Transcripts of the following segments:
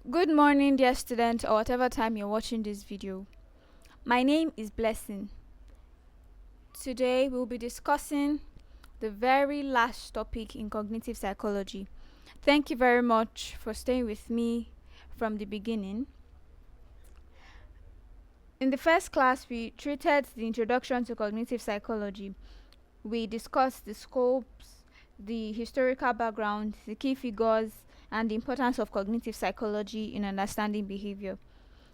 Good morning, dear student, or whatever time you're watching this video. My name is Blessing. Today we'll be discussing the very last topic in cognitive psychology. Thank you very much for staying with me from the beginning. In the first class, we treated the introduction to cognitive psychology. We discussed the scopes, the historical background, the key figures, and the importance of cognitive psychology in understanding behavior.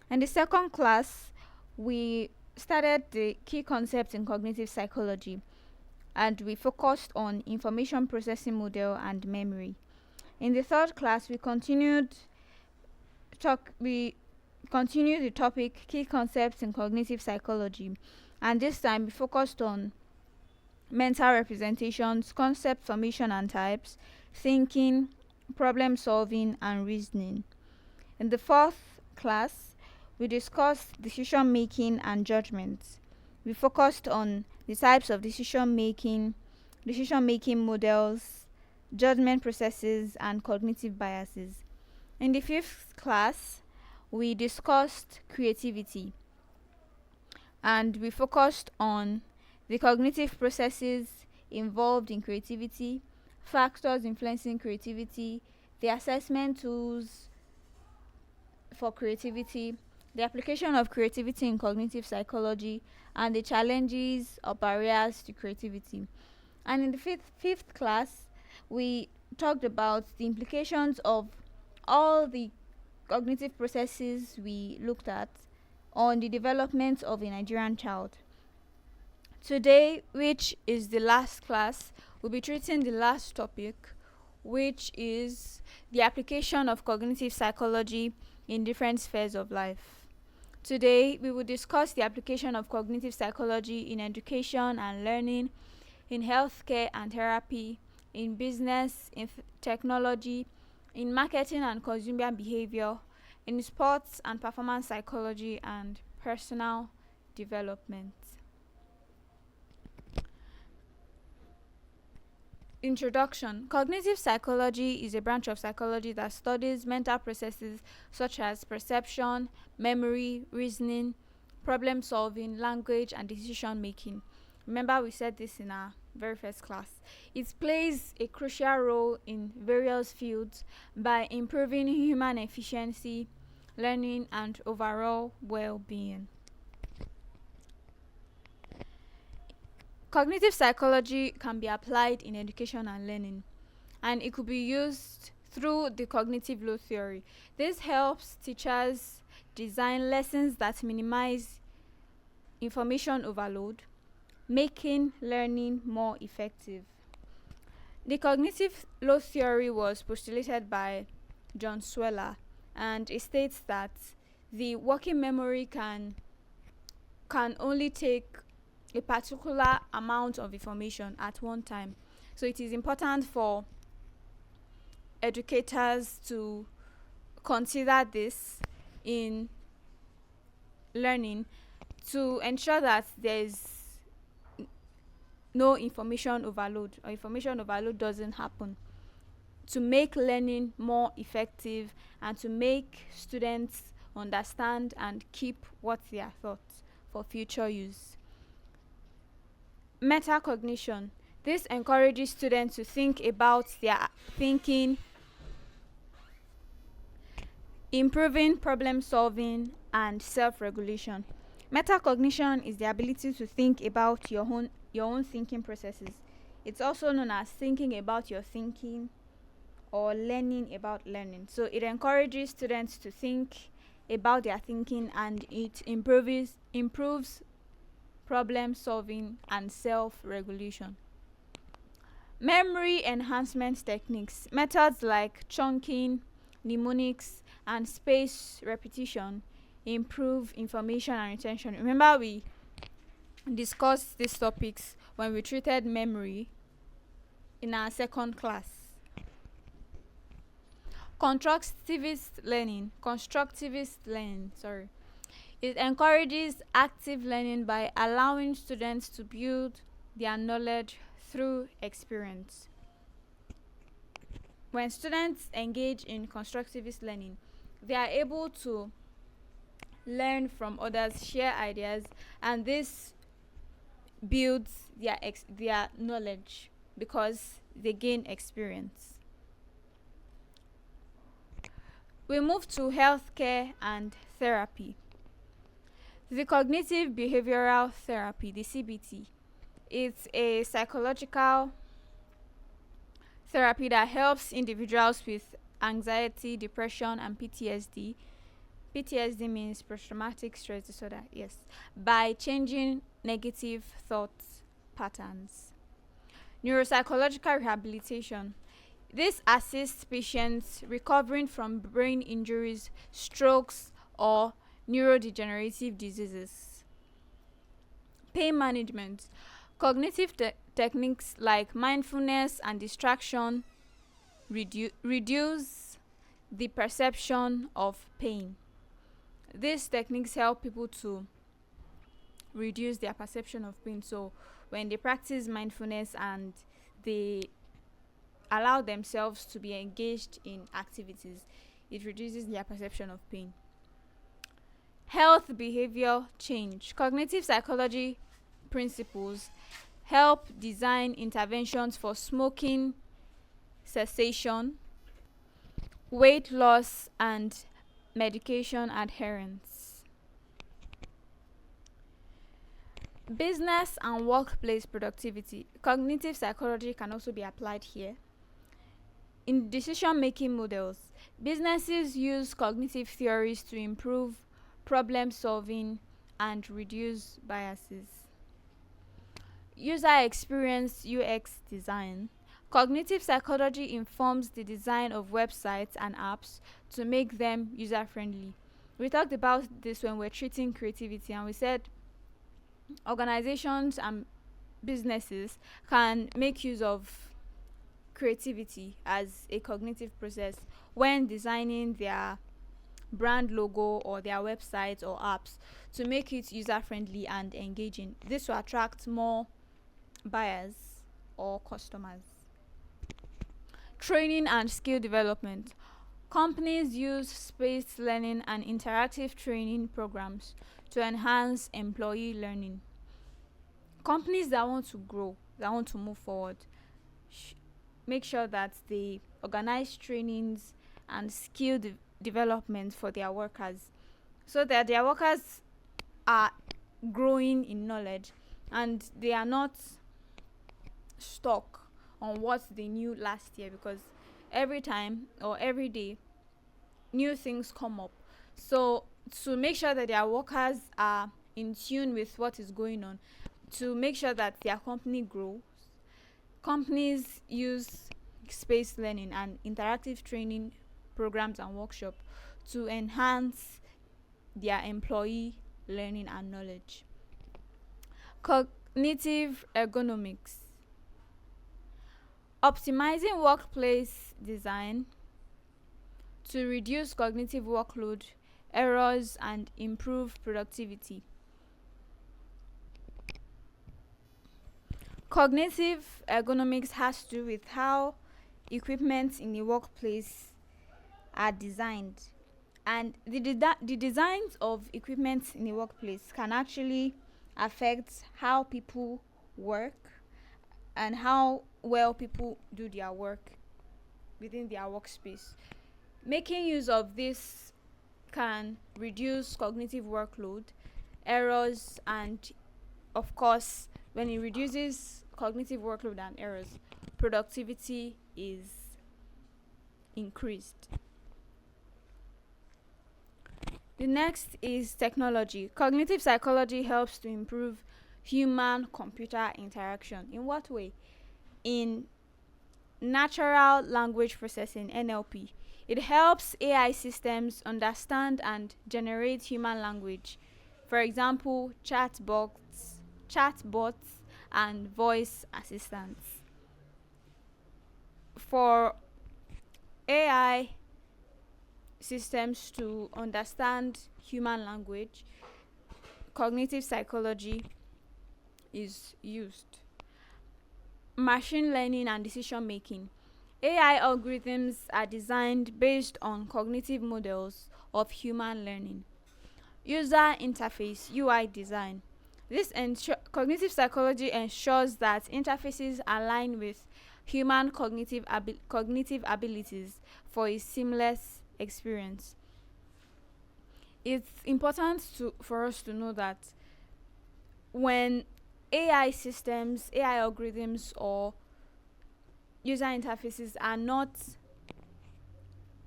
In the second class, we started the key concepts in cognitive psychology and we focused on information processing model and memory. In the third class, we continued the topic key concepts in cognitive psychology, and this time we focused on mental representations, concept formation and types, thinking, problem solving, and reasoning. In the fourth class, we discussed decision making and judgment. We focused on the types of decision making models, judgment processes, and cognitive biases. In the fifth class, we discussed creativity and we focused on the cognitive processes involved in creativity, factors influencing creativity, the assessment tools for creativity, the application of creativity in cognitive psychology, and the challenges or barriers to creativity. And in the fifth class, we talked about the implications of all the cognitive processes we looked at on the development of a Nigerian child. Today, which is the last class, we'll be treating the last topic, which is the application of cognitive psychology in different spheres of life. Today, we will discuss the application of cognitive psychology in education and learning, in healthcare and therapy, in business, in technology, in marketing and consumer behavior, in sports and performance psychology, and personal development. Introduction. Cognitive psychology is a branch of psychology that studies mental processes such as perception, memory, reasoning, problem solving, language, and decision making. Remember, we said this in our very first class. It plays a crucial role in various fields by improving human efficiency, learning, and overall well-being. Cognitive psychology can be applied in education and learning, and it could be used through the cognitive load theory. This helps teachers design lessons that minimize information overload, making learning more effective. The cognitive load theory was postulated by John Sweller, and it states that the working memory can only take a particular amount of information at one time. So it is important for educators to consider this in learning to ensure that there is no information overload, or information overload doesn't happen, to make learning more effective and to make students understand and keep what they are taught for future use. Metacognition. This encourages students to think about their thinking, improving problem solving, and self-regulation. Metacognition is the ability to think about your own thinking processes. It's also known as thinking about your thinking or learning about learning. So it encourages students to think about their thinking, and it improves problem solving and self-regulation. Memory enhancement techniques. Methods like chunking, mnemonics, and space repetition improve information and retention. Remember, we discussed these topics when we treated memory in our second class. Constructivist learning. It encourages active learning by allowing students to build their knowledge through experience. When students engage in constructivist learning, they are able to learn from others, share ideas, and this builds their knowledge because they gain experience. We move to healthcare and therapy. The cognitive behavioral therapy, the CBT, it's a psychological therapy that helps individuals with anxiety, depression, and PTSD. PTSD means post traumatic stress disorder, yes, by changing negative thought patterns. Neuropsychological rehabilitation. This assists patients recovering from brain injuries, strokes, or neurodegenerative diseases. Pain management. Cognitive techniques like mindfulness and distraction reduce the perception of pain. These techniques help people to reduce their perception of pain. So when they practice mindfulness and they allow themselves to be engaged in activities, it reduces their perception of pain. Health behavior change. Cognitive psychology principles help design interventions for smoking cessation, weight loss, and medication adherence. Business and workplace productivity. Cognitive psychology can also be applied here. In decision-making models, businesses use cognitive theories to improve problem solving and reduce biases. User experience UX design. Cognitive psychology informs the design of websites and apps to make them user-friendly. We talked about this when we're treating creativity, and we said organizations and businesses can make use of creativity as a cognitive process when designing their brand logo or their websites or apps to make it user-friendly and engaging. This will attract more buyers or customers. Training and skill development. Companies use spaced learning and interactive training programs to enhance employee learning. Companies that want to grow, that want to move forward, make sure that they organize trainings and skill development for their workers so that their workers are growing in knowledge and they are not stuck on what they knew last year, because every time or every day new things come up. So to make sure that their workers are in tune with what is going on, to make sure that their company grows, companies use spaced learning and interactive training programs and workshops to enhance their employee learning and knowledge. Cognitive ergonomics. Optimizing workplace design to reduce cognitive workload, errors, and improve productivity. Cognitive ergonomics has to do with how equipment in the workplace are designed, and the designs of equipment in the workplace can actually affect how people work and how well people do their work within their workspace. Making use of this can reduce cognitive workload, errors, and of course, when it reduces cognitive workload and errors, productivity is increased. The next is technology. Cognitive psychology helps to improve human-computer interaction. In what way? In natural language processing, NLP. It helps AI systems understand and generate human language. For example, chatbots, and voice assistants. For AI systems to understand human language, cognitive psychology is used. Machine learning and decision making. AI algorithms are designed based on cognitive models of human learning. User interface UI design. Cognitive psychology ensures that interfaces align with human cognitive abilities for a seamless experience. It's important for us to know that when AI systems, AI algorithms, or user interfaces are not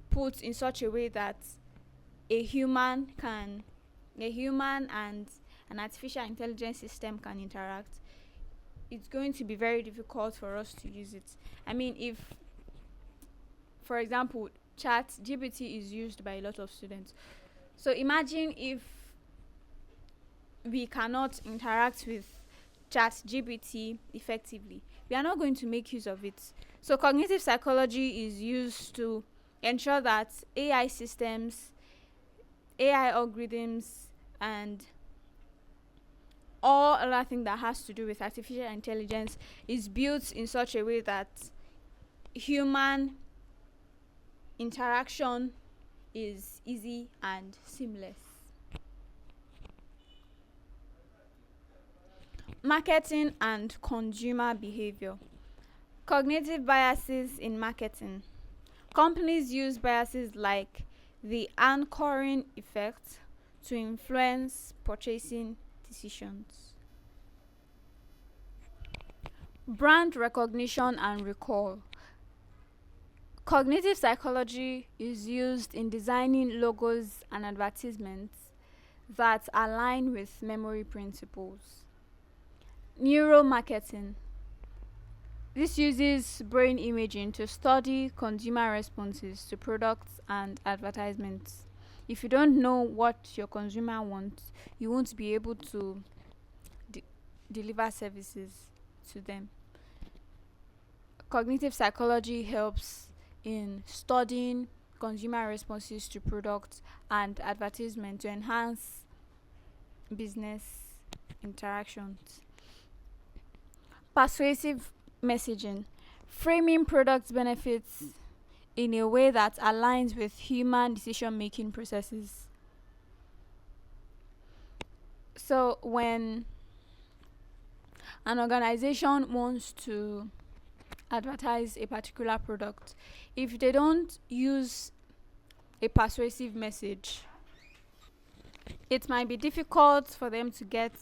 put in such a way that a human can a human and an artificial intelligence system can interact, it's going to be very difficult for us to use it. I mean, if, for example, chat GPT is used by a lot of students, so imagine if we cannot interact with chat GPT effectively, we are not going to make use of it. So cognitive psychology is used to ensure that AI systems, AI algorithms, and all other thing that has to do with artificial intelligence is built in such a way that human interaction is easy and seamless. Marketing and consumer behavior. Cognitive biases in marketing. Companies use biases like the anchoring effect to influence purchasing decisions. Brand recognition and recall. Cognitive psychology is used in designing logos and advertisements that align with memory principles. Neuromarketing. This uses brain imaging to study consumer responses to products and advertisements. If you don't know what your consumer wants, you won't be able to deliver services to them. Cognitive psychology helps in studying consumer responses to products and advertisement to enhance business interactions. Persuasive messaging. Framing product benefits in a way that aligns with human decision making processes. So when an organization wants to advertise a particular product, if they don't use a persuasive message, it might be difficult for them to get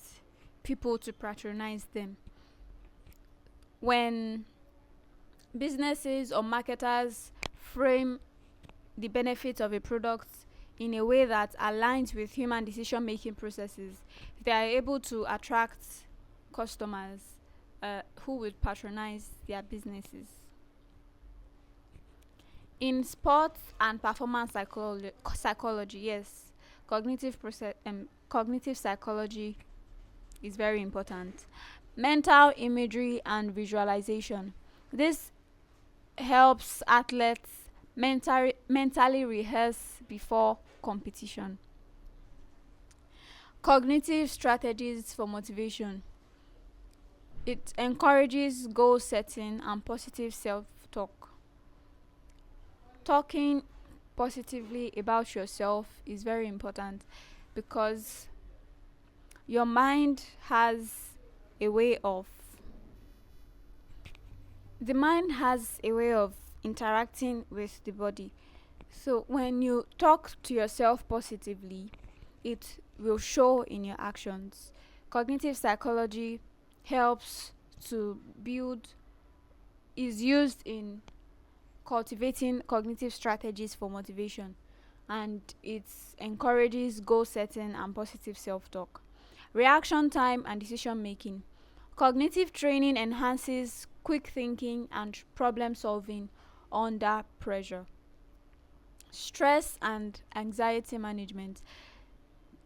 people to patronize them. When businesses or marketers frame the benefits of a product in a way that aligns with human decision making processes, they are able to attract customers who would patronize their businesses. In sports and performance psychology, yes, cognitive psychology is very important. Mental imagery and visualization. This helps athletes mentally rehearse before competition. Cognitive strategies for motivation. It encourages goal setting and positive self talk. Talking positively about yourself is very important because your mind has a way of the mind has a way of interacting with the body. So when you talk to yourself positively, it will show in your actions. Cognitive psychology helps to build is used in cultivating cognitive strategies for motivation, and it encourages goal setting and positive self-talk. Reaction time and decision making. Cognitive training enhances quick thinking and problem solving under pressure. Stress and anxiety management.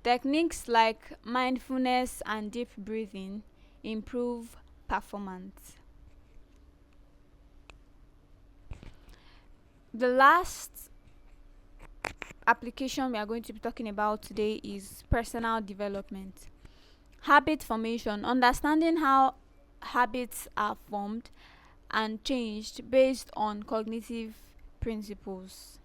Techniques like mindfulness and deep breathing improve performance. The last application we are going to be talking about today is personal development. Habit formation. Understanding how habits are formed and changed based on cognitive principles.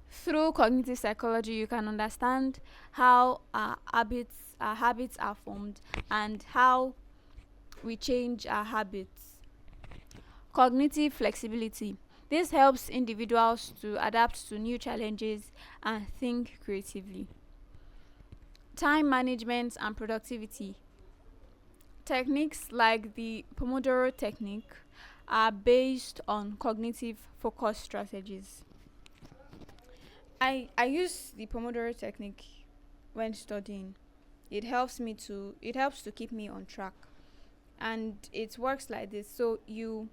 Through cognitive psychology, you can understand how our habits are formed and how we change our habits. Cognitive flexibility. This helps individuals to adapt to new challenges and think creatively. Time management and productivity. Techniques like the Pomodoro technique are based on cognitive focus strategies. I use the Pomodoro technique when studying. It helps to keep me on track. And it works like this. So you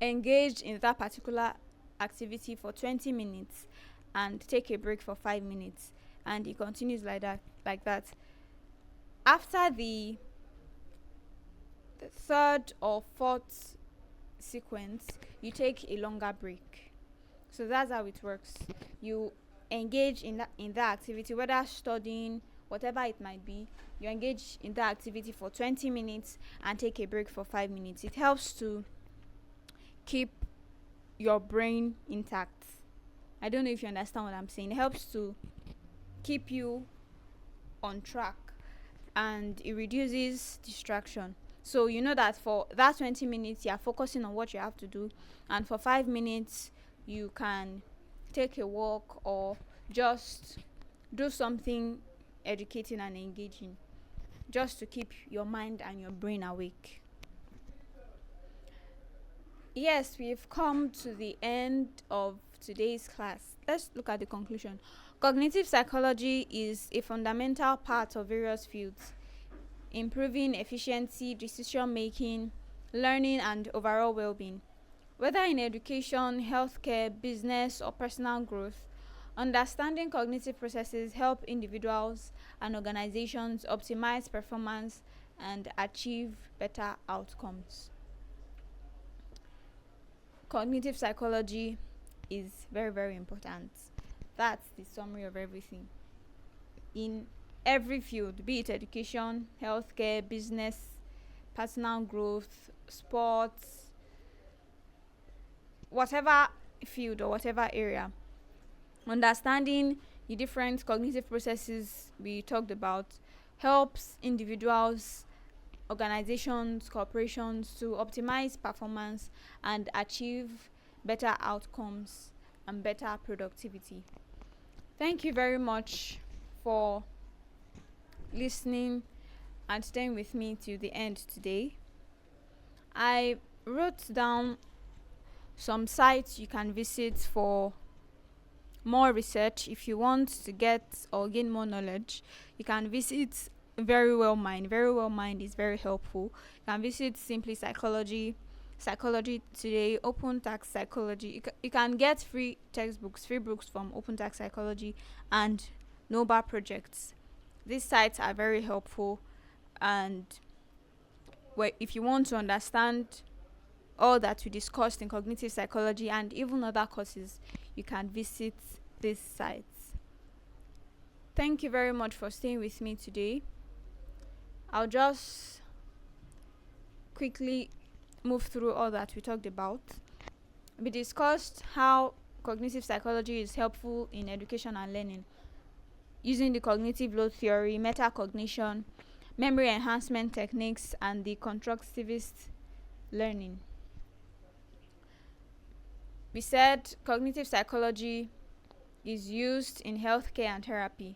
engage in that particular activity for 20 minutes and take a break for 5 minutes, and it continues like that. After the third or fourth sequence, you take a longer break. So that's how it works. You engage in that activity, whether studying, whatever it might be. You engage in that activity for 20 minutes and take a break for 5 minutes. It helps to keep your brain intact. I don't know if you understand what I'm saying. It helps to keep you on track, and it reduces distraction. So you know that for that 20 minutes you are focusing on what you have to do, and for 5 minutes you can take a walk or just do something educating and engaging, just to keep your mind and your brain awake. Yes, we've come to the end of today's class. Let's look at the conclusion. Cognitive psychology is a fundamental part of various fields, improving efficiency, decision making, learning, and overall well being. Whether in education, healthcare, business, or personal growth, understanding cognitive processes help individuals and organizations optimize performance and achieve better outcomes. Cognitive psychology is very, very important. That's the summary of everything. In every field, be it education, healthcare, business, personal growth, sports, whatever field or whatever area, understanding the different cognitive processes we talked about helps individuals, organizations, corporations to optimize performance and achieve better outcomes and better productivity. Thank you very much for listening and staying with me till the end today. I wrote down some sites you can visit for more research. If you want to get or gain more knowledge, you can visit Very Well Mind. Very Well Mind is very helpful. You can visit Simply Psychology, Psychology Today, Open Tax Psychology. You can get free textbooks, free books from Open Tax Psychology and Nova Projects. These sites are very helpful, and if you want to understand all that we discussed in cognitive psychology and even other courses, you can visit these sites. Thank you very much for staying with me today. I'll just quickly move through all that we talked about. We discussed how cognitive psychology is helpful in education and learning, using the cognitive load theory, metacognition, memory enhancement techniques, and the constructivist learning. We said cognitive psychology is used in healthcare and therapy.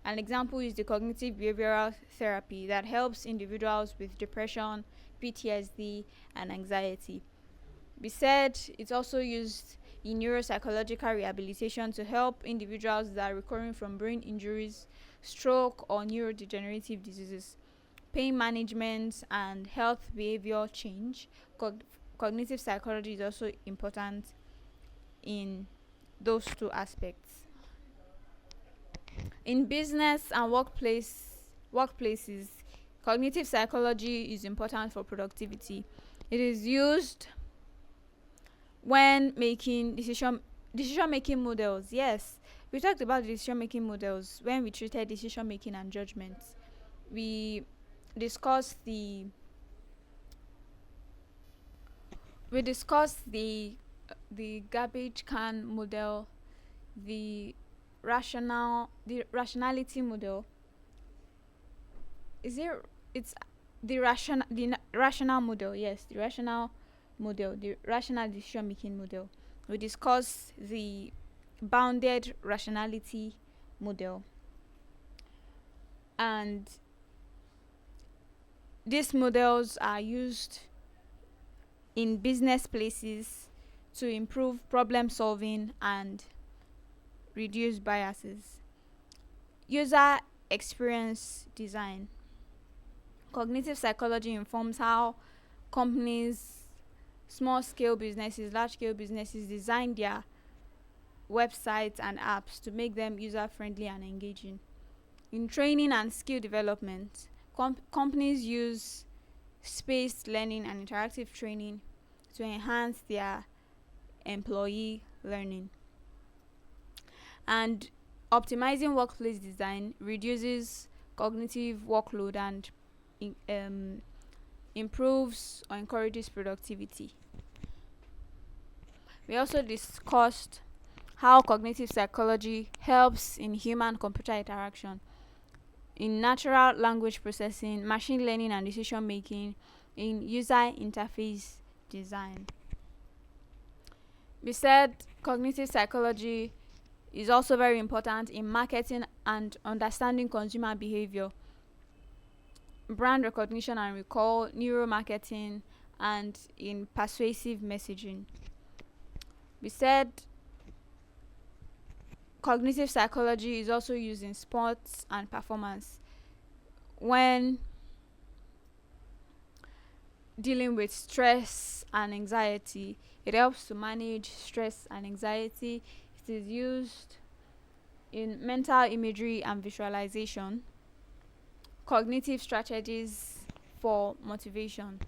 An example is the cognitive behavioral therapy that helps individuals with depression, PTSD, and anxiety. We said it's also used in neuropsychological rehabilitation to help individuals that are recovering from brain injuries, stroke, or neurodegenerative diseases. Pain management and health behavior change. Cognitive psychology is also important in those two aspects. In business and workplaces, cognitive psychology is important for productivity. It is used when making decision making models. Yes, we talked about decision making models when we treated decision making and judgment. We discussed the We discussed the garbage can model, the the rationality model. Is it it's the rational model, yes, the rational model, the rational decision making model. We discussed the bounded rationality model, and these models are used in business places to improve problem solving and reduce biases. User experience design. Cognitive psychology informs how companies, small scale businesses, large scale businesses design their websites and apps to make them user friendly and engaging. In training and skill development, companies use spaced learning and interactive training to enhance their employee learning. And optimizing workplace design reduces cognitive workload and improves or encourages productivity. We also discussed how cognitive psychology helps in human computer interaction, in natural language processing, machine learning and decision making, in user interface design. We said cognitive psychology is also very important in marketing and understanding consumer behavior, brand recognition and recall, neuromarketing, and in persuasive messaging. We said cognitive psychology is also used in sports and performance when dealing with stress and anxiety. It helps to manage stress and anxiety. It is used in mental imagery and visualization, cognitive strategies for motivation,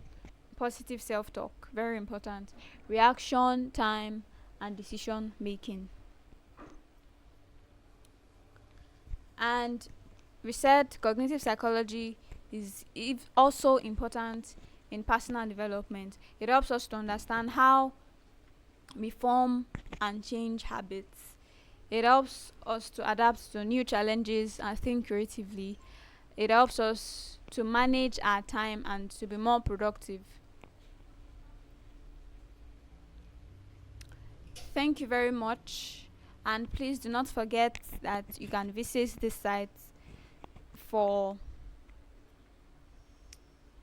positive self talk, very important, reaction time, and decision making. And we said cognitive psychology is also important in personal development. It helps us to understand how we form and change habits. It helps us to adapt to new challenges and think creatively. It helps us to manage our time and to be more productive. Thank you very much. And please do not forget that you can visit this site for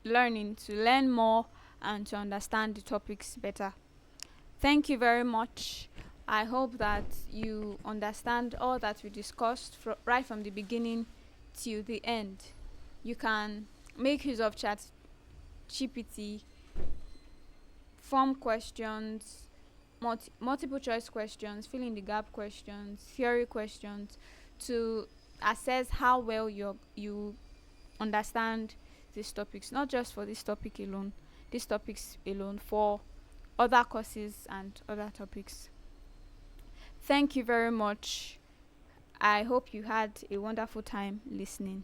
learning, to learn more and to understand the topics better. Thank you very much. I hope that you understand all that we discussed right from the beginning till the end. You can make use of ChatGPT, form questions, multiple choice questions, fill in the gap questions, theory questions, to assess how well you understand these topics, not just for these topics alone, for other courses and other topics. Thank you very much. I hope you had a wonderful time listening.